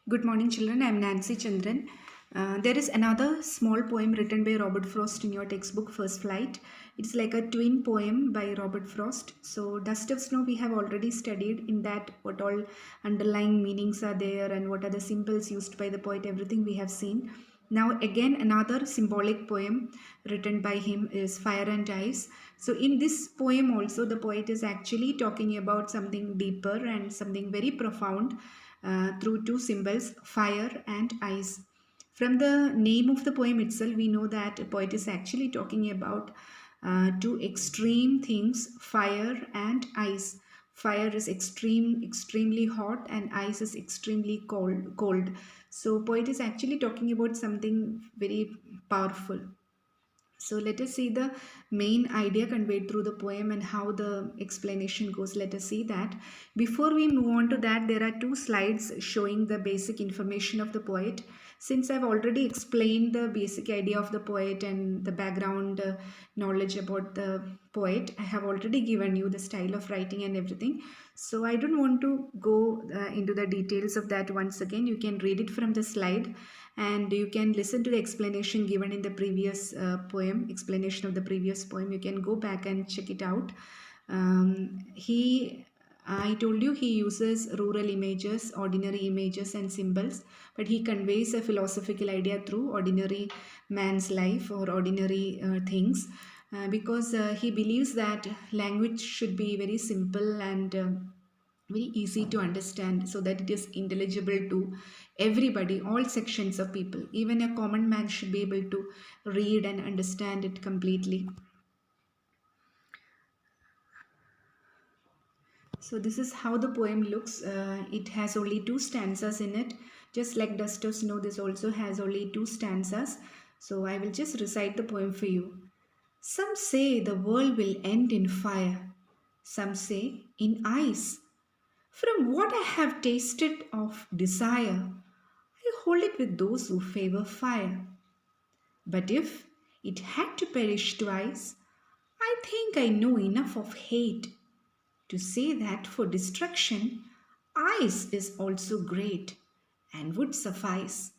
Good morning, children. I'm Nancy Chandran. There is another small poem written by Robert Frost in your textbook, First Flight. It's like a twin poem by Robert Frost. So, Dust of Snow, we have already studied in that what all underlying meanings are there and what are the symbols used by the poet, everything we have seen. Now, again, another symbolic poem written by him is Fire and Ice. So, in this poem, also, the poet is actually talking about something deeper and something very profound through two symbols, fire and ice. From the name of the poem itself, we know that a poet is actually talking about two extreme things, fire and ice. Fire is extremely hot, and ice is extremely cold. So, poet is actually talking about something very powerful. So let us see the main idea conveyed through the poem and how the explanation goes. Let us see that. Before we move on to that, there are two slides showing the basic information of the poet. Since I've already explained the basic idea of the poet and the background knowledge about the poet, I have already given you the style of writing and everything. So I don't want to go into the details of that once again. You can read it from the slide and you can listen to the explanation given in the previous explanation of the previous poem. You can go back and check it out. He I told you he uses rural images, ordinary images and symbols, but he conveys a philosophical idea through ordinary man's life or ordinary things, because he believes that language should be very simple and very easy to understand so that it is intelligible to everybody, all sections of people. Even a common man should be able to read and understand it completely. So this is how the poem looks. It has only two stanzas in it. Just like Dust of Snow, this also has only two stanzas. So I will just recite the poem for you. Some say the world will end in fire. Some say in ice. From what I have tasted of desire, I hold it with those who favor fire. But if it had to perish twice, I think I know enough of hate to say that for destruction, ice is also great and would suffice.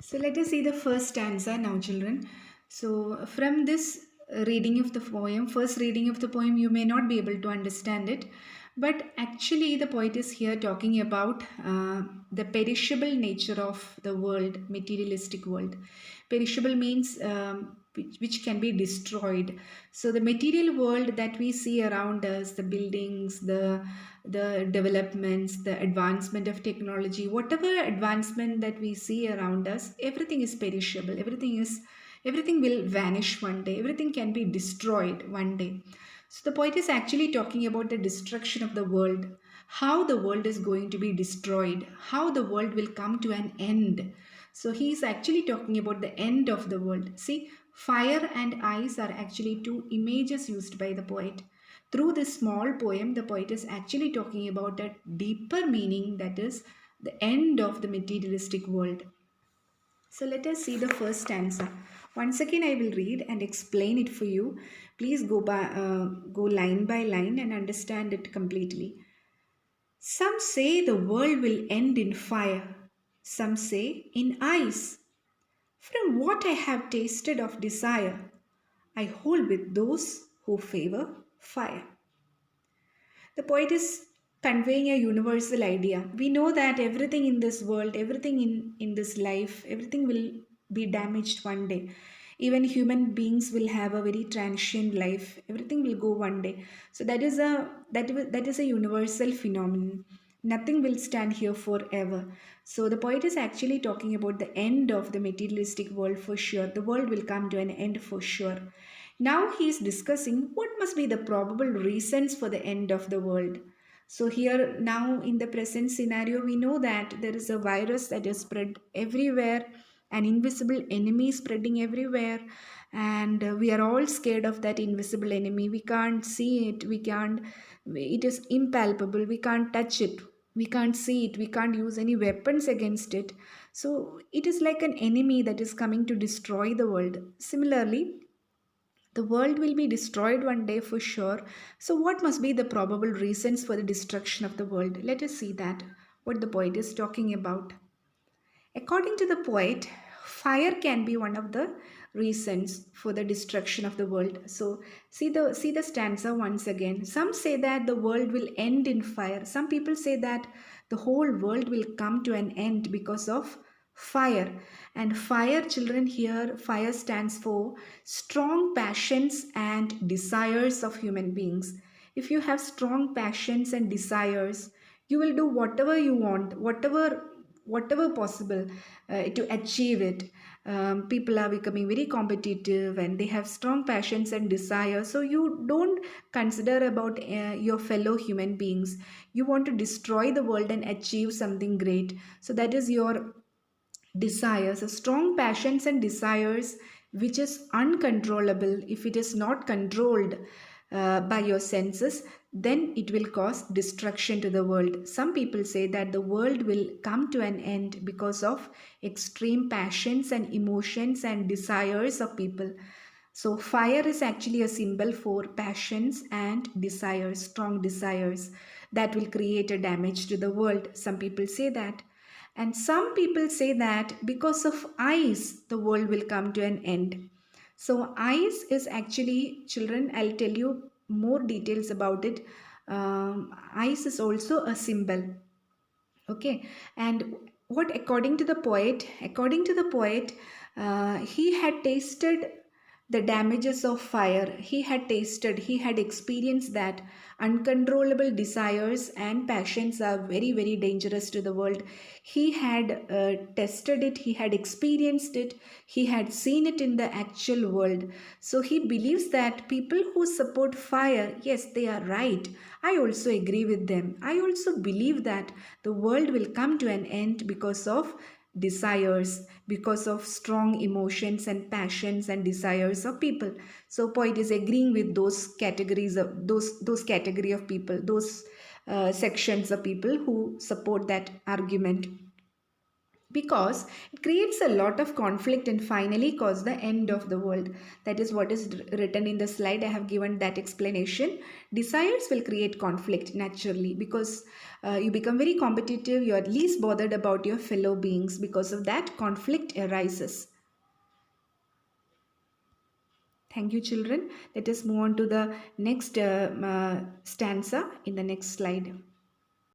So let us see the first stanza now, children. So from this reading of the poem, first reading of the poem, you may not be able to understand it, but actually the poet is here talking about the perishable nature of the world, materialistic world. Perishable means which can be destroyed. So the material world that we see around us, the buildings, the developments, the advancement of technology, whatever advancement that we see around us, everything is perishable. Everything will vanish one day. Everything can be destroyed one day. So the poet is actually talking about the destruction of the world, how the world is going to be destroyed, how the world will come to an end. So he is actually talking about the end of the world. See, fire and ice are actually two images used by the poet. Through this small poem, the poet is actually talking about a deeper meaning, that is the end of the materialistic world. So let us see the first stanza. Once again, I will read and explain it for you. Please go line by line and understand it completely. Some say the world will end in fire. Some say in ice. From what I have tasted of desire, I hold with those who favor fire. The poet is conveying a universal idea. We know that everything in this world, everything in this life, everything will be damaged one day. Even human beings will have a very transient life. Everything will go one day. So that is a universal phenomenon. Nothing will stand here forever. So the poet is actually talking about the end of the materialistic world for sure. The world will come to an end for sure. Now he is discussing what must be the probable reasons for the end of the world. So, here now in the present scenario, we know that there is a virus that is spread everywhere, an invisible enemy spreading everywhere, and we are all scared of that invisible enemy. We can't see it, it is impalpable, we can't touch it, we can't see it, we can't use any weapons against it. So, it is like an enemy that is coming to destroy the world. Similarly, The world will be destroyed one day for sure. So, what must be the probable reasons for the destruction of the world? Let us see that, what the poet is talking about. According to the poet, fire can be one of the reasons for the destruction of the world. So see the stanza once again. Some say that the world will end in fire. Some people say that the whole world will come to an end because of fire. And fire, children, here fire stands for strong passions and desires of human beings. If you have strong passions and desires, you will do whatever you want, whatever possible to achieve it. People are becoming very competitive and they have strong passions and desires, so you don't consider about your fellow human beings. You want to destroy the world and achieve something great, so that is your desires. A strong passions and desires which is uncontrollable, if it is not controlled by your senses, then it will cause destruction to the world. Some people say that the world will come to an end because of extreme passions and emotions and desires of people. So fire is actually a symbol for passions and desires, strong desires that will create a damage to the world. Some people say that. And some people say that because of ice, the world will come to an end. So, ice is actually, children, I'll tell you more details about it. Ice is also a symbol. Okay, and what according to the poet, he had tasted the damages of fire. He had experienced that uncontrollable desires and passions are very, very dangerous to the world. He had tested it, he had experienced it, he had seen it in the actual world. So he believes that people who support fire, yes, they are right. I also agree with them. I also believe that the world will come to an end because of desires, because of strong emotions and passions and desires of people. So poet is agreeing with those categories of those category of people, those sections of people who support that argument, because it creates a lot of conflict and finally cause the end of the world. That is what is written in the slide. I have given that explanation. Desires will create conflict naturally, because you become very competitive, you are least bothered about your fellow beings. Because of that, conflict arises. Thank you, children. Let us move on to the next stanza in the next slide.